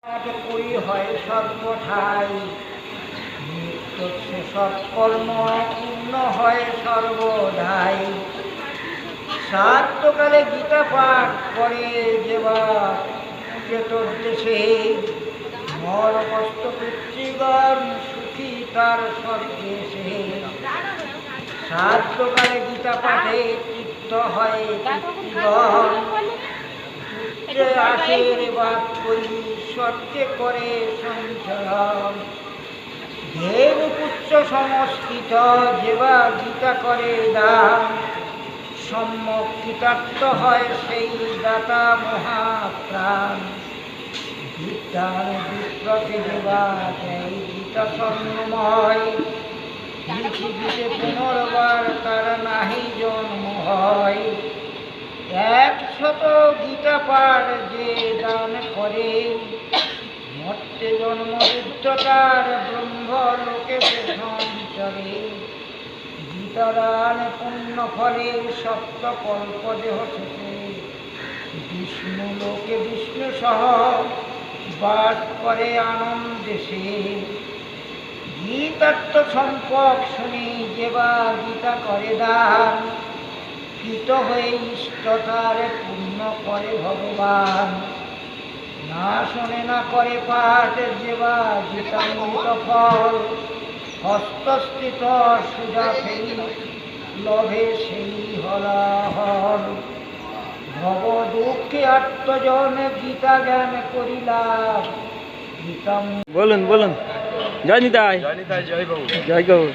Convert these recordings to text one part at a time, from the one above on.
করি হয় সর্বঠাই, নিত্য সেসব কর্ম পূর্ণ হয় সর্বদাই। সার্থকালে গীতা পাঠ করে যেবা প্রেতর দেশে, নর কষ্ট পিতৃগণ সুখী তার স্বর্গেশে। সার্থকালে গীতা পাঠে তৃপ্ত হয় পিতৃগণ, পুত্রে আশীর্বাদ করি ঈশ্বরকে করে সঞ্চরণ। দেব পুত্র সমস্কিত যেবা গীতা করে দান, সম্যক কৃতার্থ হয় সেই দাতা মহাপ্রাণ। বিদ্যার বিপ্রতে যেবা দেয় গীতা স্বর্ণময়, পৃথিবীতে পুনর্বার তার নাহি জন্ম হয়। 100 গীতা পাঠ যে দান করে, মর্তে জন্ম বুদ্ধতার ব্রহ্ম লোকে সে সঞ্চরে। গীতাদান পুণ্য ফলে সপ্ত কল্প দেহ শেষে, বিষ্ণু লোকে বিষ্ণু সহ বাস করে আনন্দে সে। গীতার্থ সম্পর্ক শুনি যেবা গীতা করে দান, কৃত হয়ে ইষ্ট তার পূর্ণ করে ভগবান। না শোনে না করে পাঠ যেবা গীতামৃত ফল, হস্তস্থিত সুধা ফেরি লভে সেই হলাহল। ভব দুঃখে আত্মজন গীতা জ্ঞান করিলাম। গীতাম বলুন বলুন। জয় নিতাই। জয় বাবু। জয় গৌর।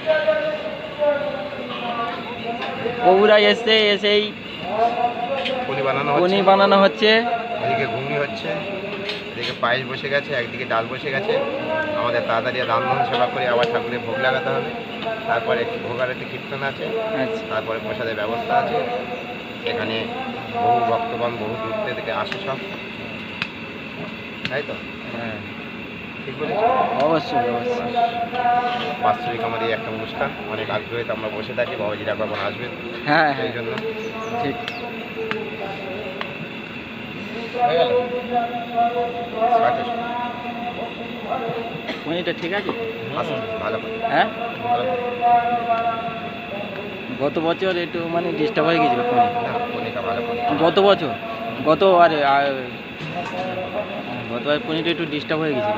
বগুড়া এসেই পনি বানানো হচ্ছে। এদিকে ঘুগনি হচ্ছে, এদিকে পায়েস বসে গেছে, একদিকে ডাল বসে গেছে। আমাদের তাড়াতাড়ি রান্না সেবা করে আবার ঠাকুরের ভোগ লাগাতে হবে। তারপরে ভোগারতি কীর্তন আছে, আচ্ছা। তারপরে প্রসাদের ব্যবস্থা আছে। এখানে বহু ভক্তগণ বহু দূর থেকে আসে সব, তাই তো? হ্যাঁ ঠিক বলেছি। অবশ্যই অবশ্যই। বাৎসরিক আমাদের একটা অনুষ্ঠান, অনেক আগ্রহিত আমরা বসে থাকি, বাবাজিরা কখন আসবেন হ্যাঁ সেই জন্য। ঠিক। হয়ে গেল পনিরটা ঠিক আছে? আসুন, ভালো করে হ্যাঁ, ভালো করে। গত বছর একটু মানে ডিস্টার্ব হয়ে গেছিল পনির। না, পনিরটা ভালো করে। গত বছর গতবার পনিরটা একটু ডিস্টার্ব হয়ে গেছিল।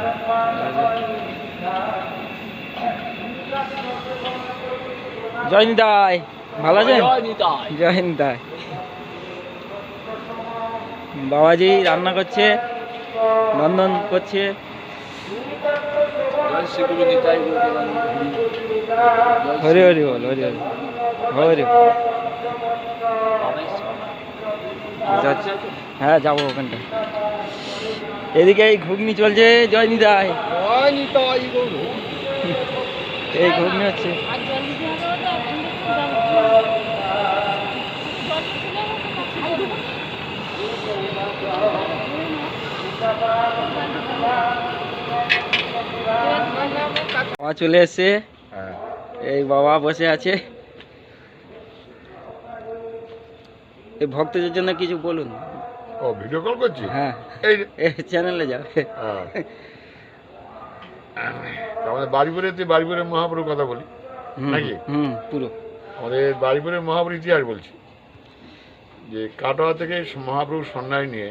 জয় নিতাই, ভালো আছেন? জয় নিতাই। বাবাজি রান্না করছে, নন্দন করছে। হরি হরি বল, হরি হরি হরি। হ্যাঁ যাবো ওখানটা। এদিকে এই ঘুগনি চলছে। জয় নিতাই। এই ঘুগনি হচ্ছে। বাবা চলে এসছে। এই বাবা বসে আছে। এই ভক্তদের জন্য কিছু বলুন। ও ভিডিও কল করছি? হ্যাঁ, এই চ্যানেলে যাবে। আমাদের বাড়িপুরের মহাপুরুর কথা বলি নাকি? পুরো আমাদের বাড়িপুরের মহাপুরুর ইতিহাস বলছি। যে কাটোয়া থেকে মহাপ্রভু সন্ন্যাস নিয়ে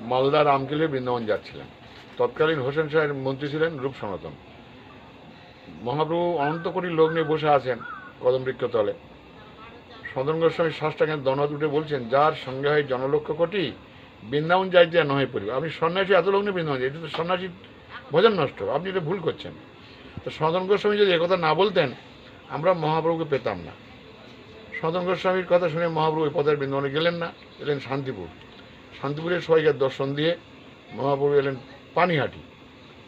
মালদা রামকেলে বৃন্দাবন যাচ্ছিলেন। তৎকালীন হোসেন শাহের মন্ত্রী ছিলেন রূপ সনাতন। মহাপ্রভু অনন্ত কোটি লোক নিয়ে বসে আছেন কদম বৃক্ষ তলে। সদন গোস্বামী শ্বাসটাকে দনদ উঠে বলছেন, যার সঙ্গে হয় জনলক্ষ কোটি, বৃন্দাবন যাইতে আর নহে পড়িবে। আপনি সন্ন্যাসী এত লোক নিয়ে বৃন্দাবন যাই, এটা তো সন্ন্যাসীর ভজন নষ্ট, আপনি এটা ভুল করছেন। তো সদন গোস্বামী যদি একথা না বলতেন, আমরা মহাপ্রভুকে পেতাম না। সদন গোস্বামীর কথা শুনে মহাপ্রভু ওই পথের বৃন্দাবনে গেলেন না, এলেন শান্তিপুর। শান্তিপুরের সবাইকে দর্শন দিয়ে মহাপ্রভু এলেন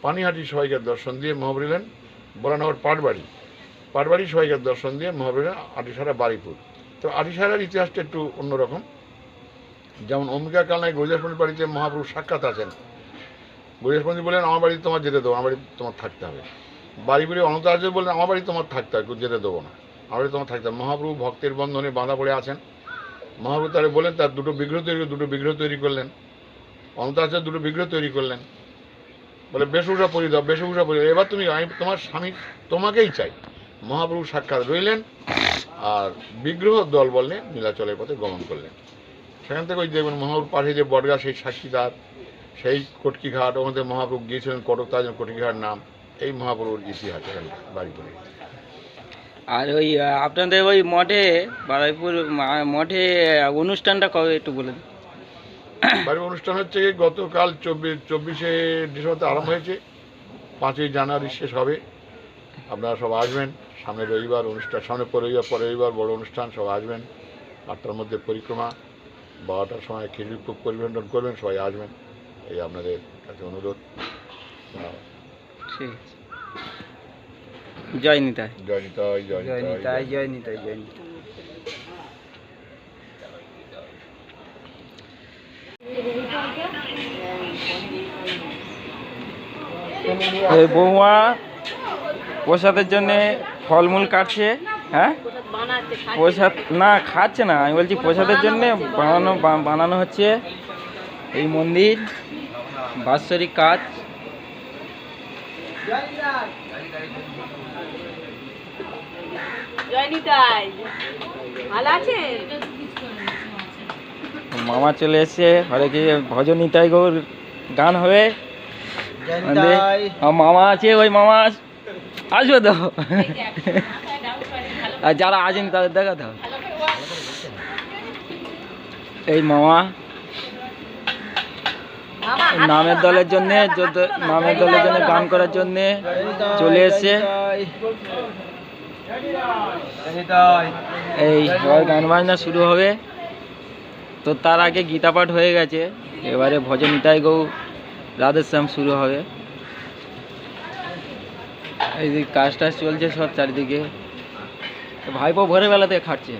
পানিহাটি সবাইকে দর্শন দিয়ে মহাপ্রভু এলেন বরানগর পাটবাড়ি সবাইকে দর্শন দিয়ে মহাপ্রভু আটিসারা বাড়িপুর। তো আটিসারার ইতিহাসটা একটু অন্যরকম। যেমন অম্বিকা কালনায় গৌরীদাস পণ্ডিত বাড়িতে মহাপ্রভু সাক্ষাৎ আছেন। গৌরীদাস পণ্ডিত বললেন, আমার বাড়ি তোমার যেতে দেবো, আমার বাড়ি তোমার থাকতে হবে। বাড়ি অনন্ত আচার্য বললেন, আমার বাড়ি তোমার থাকতে হবে, যেতে দেবো না, আমার বাড়ি তোমার থাকতে হবে। মহাপ্রভু ভক্তের বন্ধনে বাঁধা পড়ে আছেন। মহাপ্রভু তারা বলেন, তার দুটো বিগ্রহ তৈরি করলেন। অনন্তাচের দুটো বিগ্রহ তৈরি করলেন, বলে বেশভূষা পরিয়ে দাও, বেশভূষা পরিয়ে দাও, এবার তুমি, আমি তোমার স্বামী তোমাকেই চাই। মহাপ্রভু সাক্ষাৎ রইলেন আর বিগ্রহ দল বললে নীলাচলের পথে গমন করলেন। সেখান থেকে ওই দেখবেন মহাপ্রভুর পাশে যে বটগাছ, সেই সাক্ষীদার, সেই কটকি ঘাট, ওখানে মহাপ্রভু গিয়েছিলেন কটক, তার জন্য কটকি ঘাট নাম। এই মহাপ্রভুর ইতিহাস এখানে বাড়ি করে। আর ওই আপনাদের ওই মঠে, বারুইপুর মঠে অনুষ্ঠানটা কবে একটু বলে দিন। বাড়ির অনুষ্ঠান হচ্ছে গতকাল 24শে ডিসেম্বর আরম্ভ হয়েছে, 5ই জানুয়ারি শেষ হবে। আপনারা সব আসবেন, সামনে রবিবার অনুষ্ঠান, সামনে পরে রবিবার বড় অনুষ্ঠান, সব আসবেন। 8টার মধ্যে পরিক্রমা, 12টার সময় খিচুড়ি পরিবেশন করবেন, সবাই আসবেন, এই আপনাদের কাছে অনুরোধ। ঠিক আছে, জয় নিতাই। জয় নিতাই, জয় জয় নিতাই। নিতাই, জয় নিতাই, জয় নিতাই। এই বৌমা প্রসাদের জন্যে ফলমূল কাটছে। হ্যাঁ, প্রসাদ না খাচ্ছে না, আমি বলছি প্রসাদের জন্যে বানানো হচ্ছে এই মন্দির, বাৎসরিক কাজ। মামা চলে এসছে, হরে কি ভজন নিতাই গৌর গান হবে। জয় নিতাই। মামা আছে, ওই মামা আসবে তো, আর যারা আসেনি তাদের দেখাতে হবে। এই মামা নামের দলের জন্যে, নামের দলের জন্য গান করার জন্যে চলে এসছে। এই এবার গান বাজনা শুরু হবে, তো তার আগে গীতা পাঠ হয়ে গেছে, এবারে ভজন নিতাই গৌর রাধেশ্যাম শুরু হবে। এই যে কাজ টাজ চলছে সব চারিদিকে, ভাইপো ভোরবেলাতে খাটছে।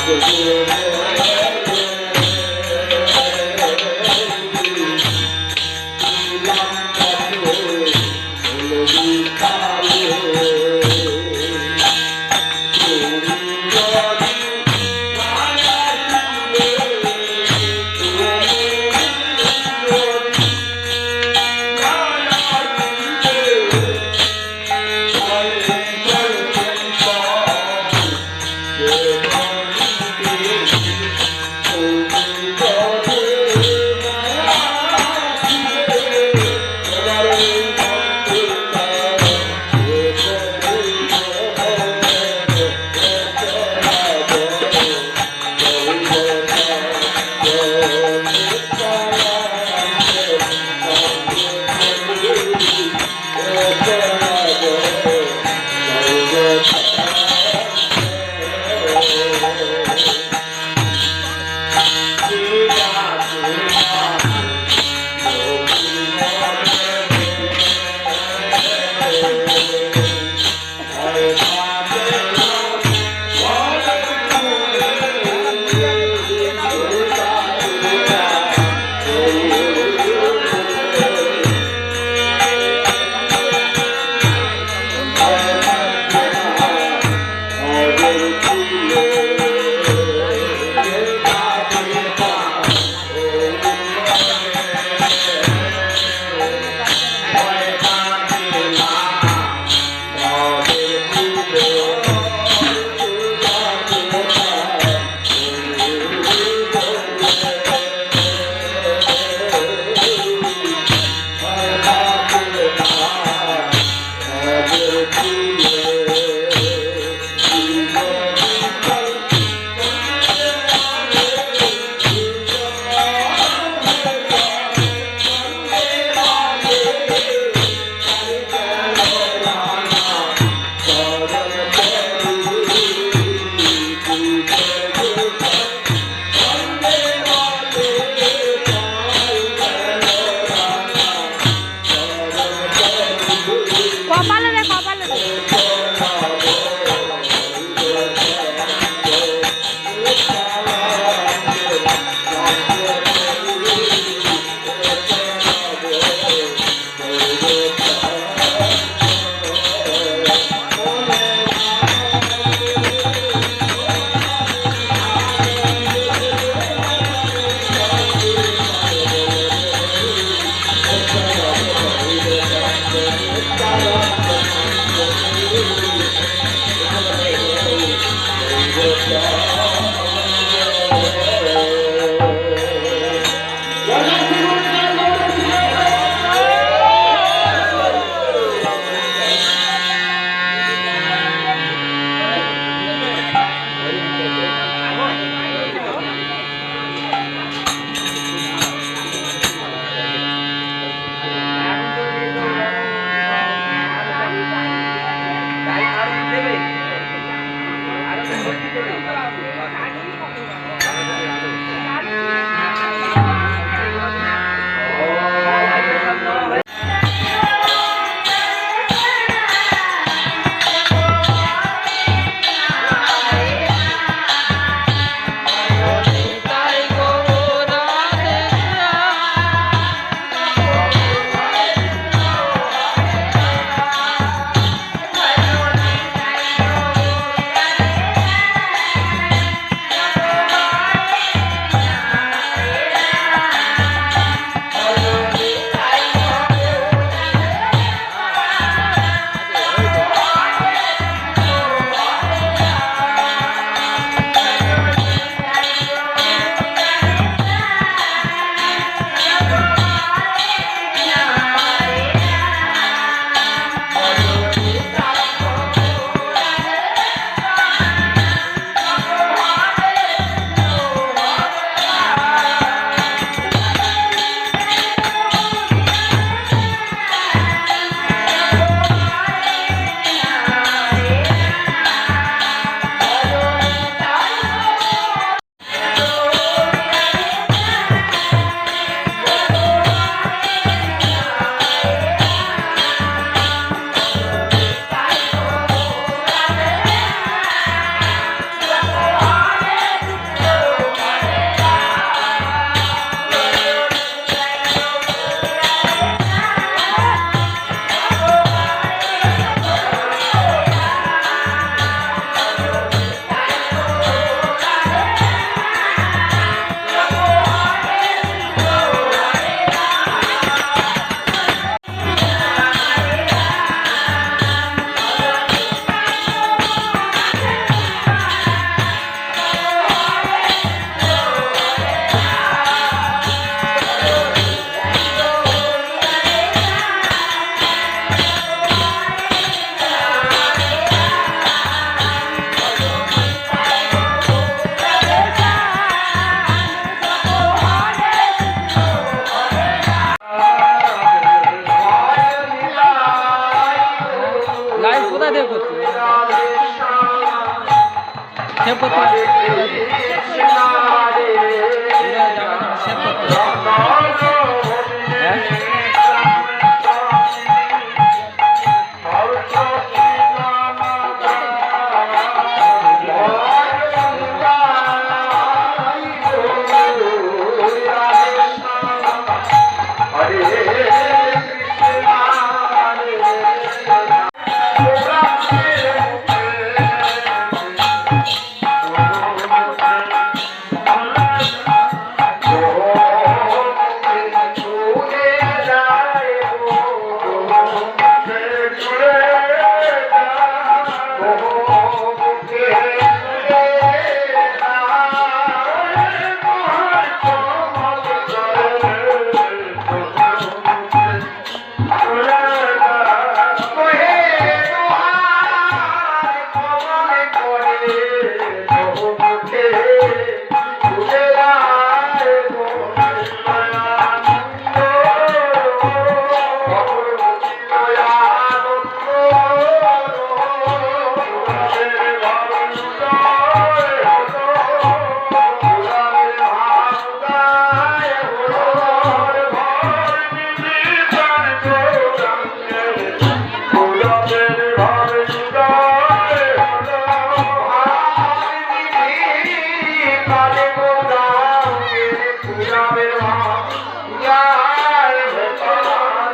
Yeah.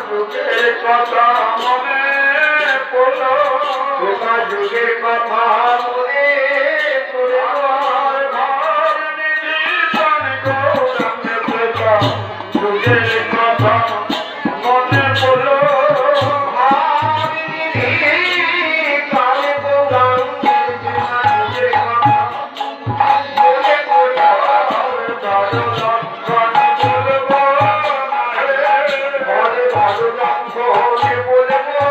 যুগের কথা মনে পড়ে আমার ভার নিবিষণ গৌরাঙ্গের কথা যুগের কথা মনে পড়লো ভার নিবিষণ গৌরাঙ্গের কথা মনে পড়লো ভালো লক্ষণ বলবো ভালো লক্ষণ বলবো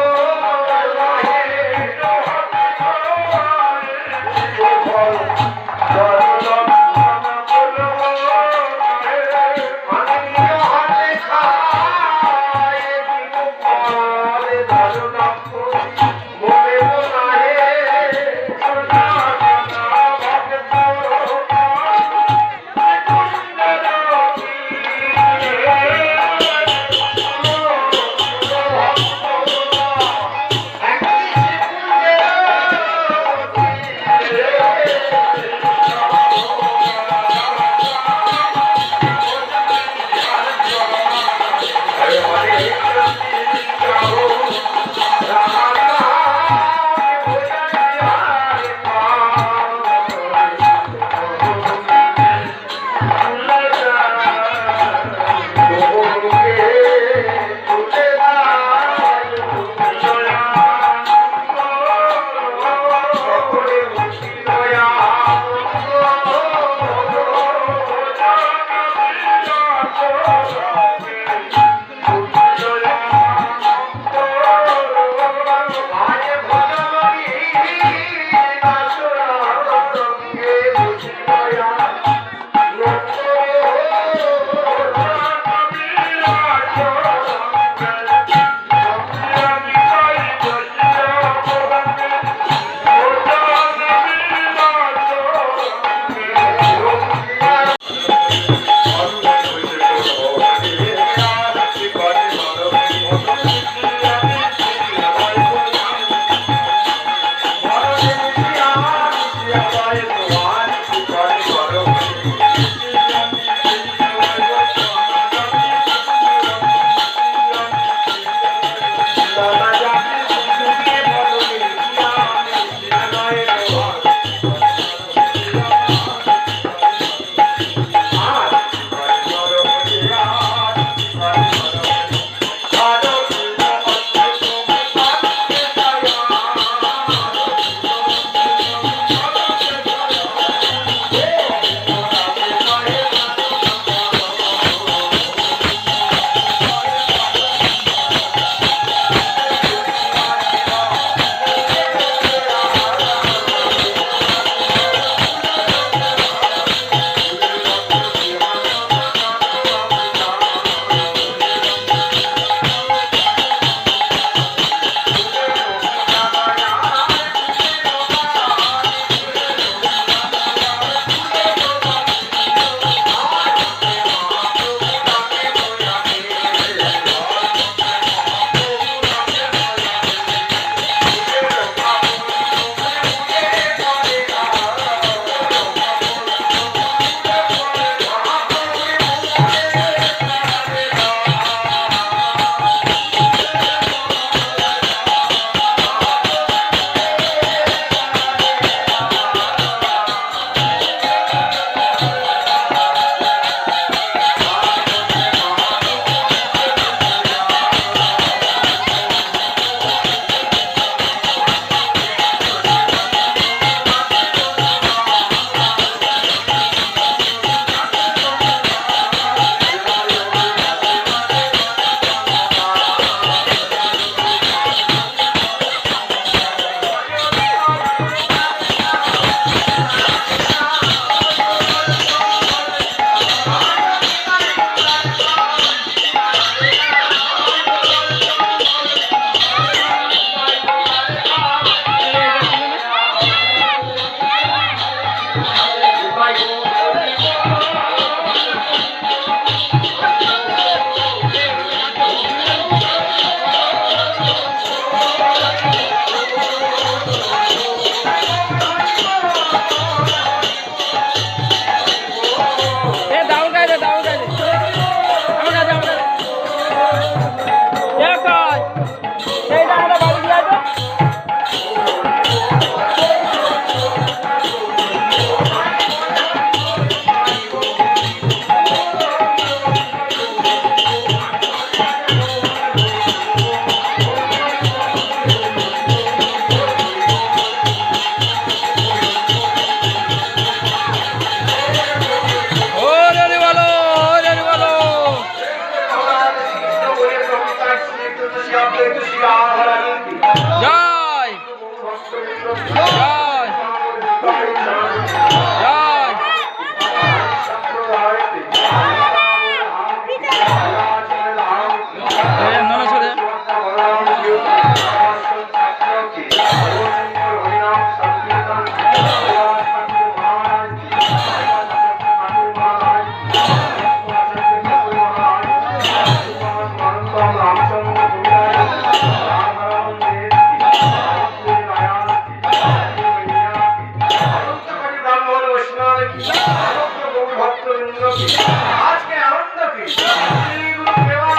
আজকে আনন্দকে শ্রী গুরু দেবা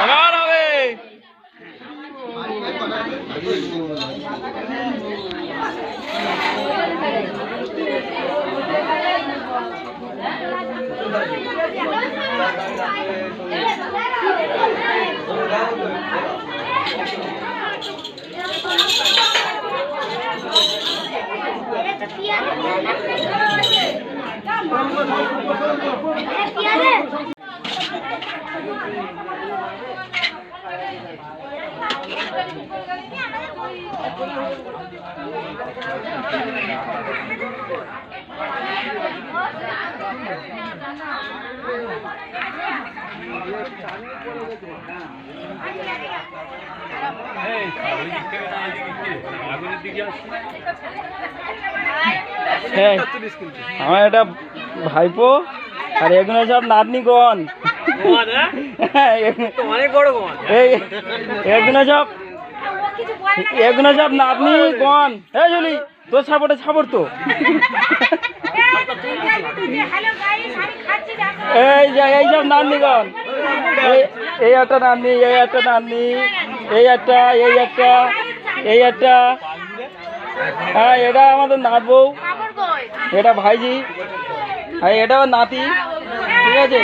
আবার হবে। হ্যাঁ, আমার এটা ভাইপো আর এগুলো সব নাতনিগণ। এগুলো সব নাতনিগণ। এই জলি তোর সাপোর্টে সাপোর্ট তো। এই সব নাতনিগণ। এই একটা নাতনি, এই একটা নাতনি, এই একটা, এই একটা, এই একটা। হ্যাঁ, এটা আমাদের নাত বউ, এটা ভাইজি, আর এটা আমার নাতি। ঠিক আছে,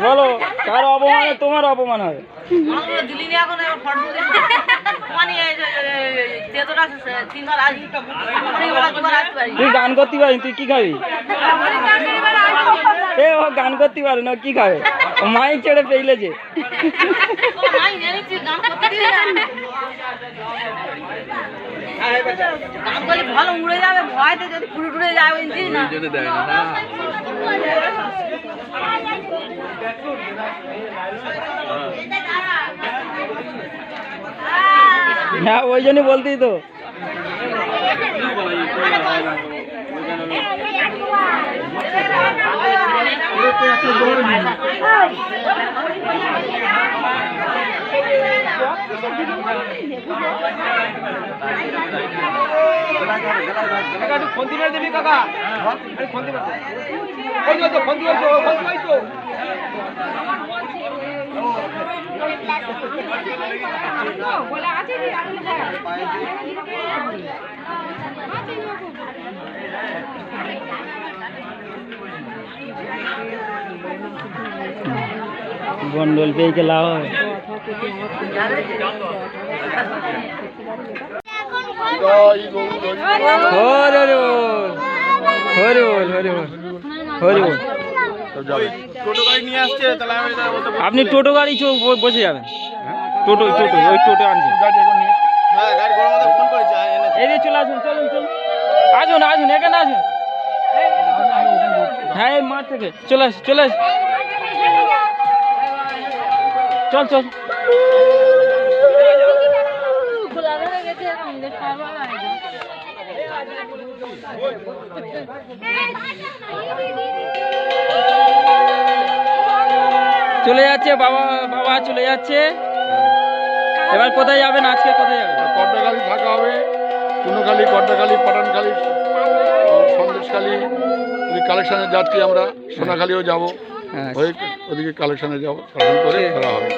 বলো কার অপমানে তোমার অপমান হবে? তুই গান করতে পারি, তুই কি খাবি? এ ও গান করতে পারে না, কি খাবে? মাইক ছেড়ে পেইলেছে। ভালো উড়ে যাবে, ভয়তে যদি পুরো টুড়ে যাবে না। হ্যাঁ, ওই জন্যই বলতেই তো। গন্ডল পেয়ে কে লাভ হবে? জয় গৌর হরি হরি বল, হরি বল, হরি বল, হরি বল। আপনি টোটো গাড়ি বসে যাবেন। টোটো টোটো ওই টোটো আনছে। এদিকে চলে আসুন, চলুন চলুন, আসুন আসুন, এখানে আসুন। হ্যাঁ, এই মাঠ থেকে চলে আসুন, চলে আসুন, চল চল। চলে যাচ্ছে বাবা, বাবা চলে যাচ্ছে। এবার কোথায় যাবেন? আজকে কোথায় যাবেন? কর্ণখালী থাকা হবে, কুনোখালী, কর্ণখালী, পাঠানখালী, সন্দেশখালী, ওই কালেকশানে যাচ্ছি আমরা। সোনাখালীও যাবো, হ্যাঁ, হয়ে ওদিকে কালেকশানে যাবো, কালেকশন করে ফেরা হবে।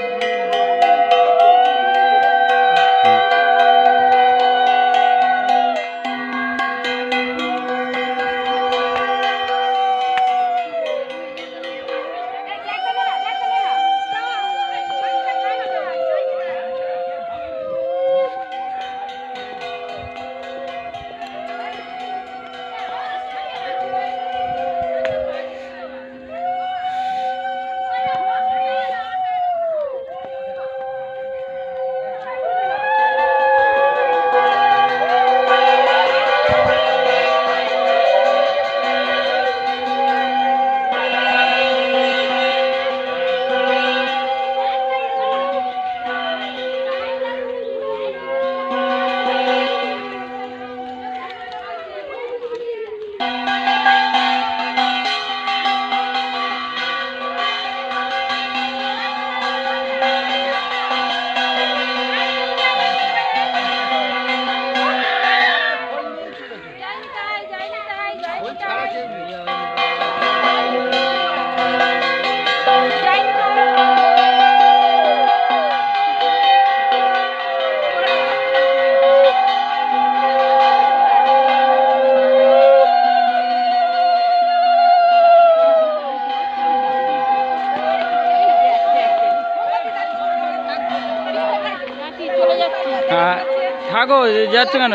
থাকো, যাচ্ছ কেন?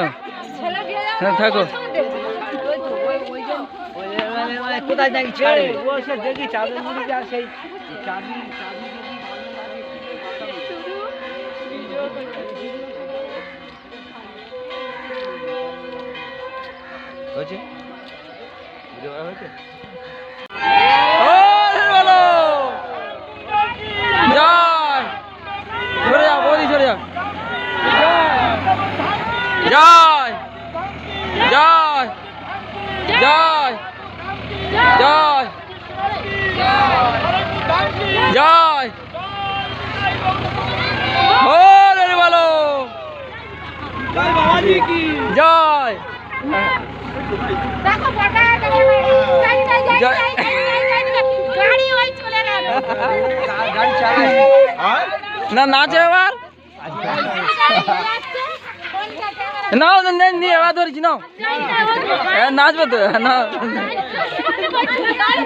হ্যাঁ, থাকো। কোথায় যাই ছাড়ে ও সে দেখি চাঁদের মুড়ি যা সেই চাবি হয়েছে হয়েছে ও, বলো জয়, সরে যাও বৌদি, সরে যাও। জয় জয় জয় জয় জয়, ও রে বলো জয়। দেখো বটা গাড়ি ওই চলে গেল। গাড়ি চালাই না নাচে এবার, নাও নিয়ে এবার ধরেছি, নাও নাচবে তো, না